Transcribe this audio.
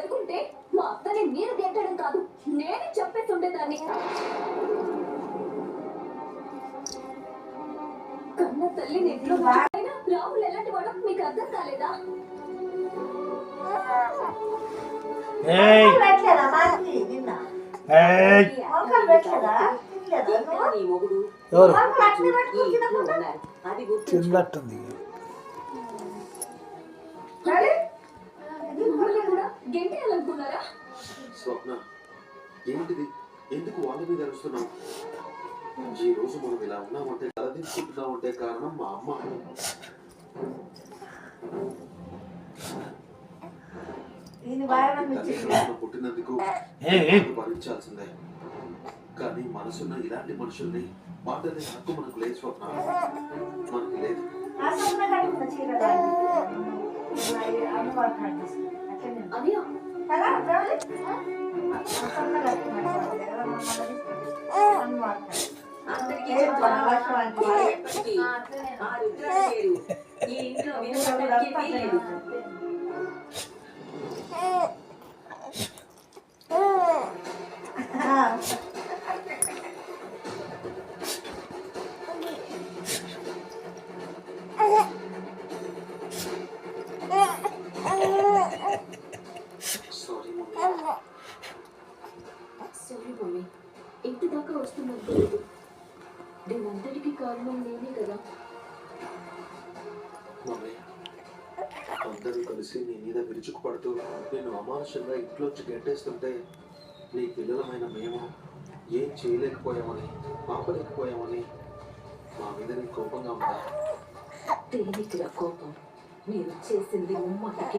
బతుకుంటే మా అత్తని మీరు గెట్టడం కాదు, నేనే చెప్పేసి ఉండేదాన్ని. కన్న తల్లి ఇంట్లో రాహుల్ ఎలాంటి వాడో మీకు అర్థం కాలేదా? చిన్నట్టుంది గెంటేయాలనుకున్నారా? స్వప్న, ఏంటిది? ఎందుకు వాళ్ళ మీద అరుస్తున్నావు? ఈ రోజు మనం ఇలా ఉన్నామంటే తలదించుకుంటున్నామంటే కారణం మా అమ్మ. పుట్టినందుకు భరించాల్సిందే, కానీ మనసున్న ఇలాంటి మనుషుల్ని మాటలే హక్కు మనకు లేదు స్వప్న, మనకి లేదు. సారీ మమ్మీ, ఇంటి దాకా వస్తున్నది తెలియదు. దీనంతటికి కారణం నేనే కదా. మమ్మీ, అందరూ కలిసి నీ మీద విరుచుకుపడుతూ నేను అమానుషంగా ఇంట్లోంచి గెంటేస్తుంటే నీ పిల్లలమైన మేము ఏం చేయలేకపోయామని, ఆపలేకపోయామని మా మీద నీ కోపంగా ఉందా? దేనికి కోపం? మీరు చేసింది ఉమ్మకి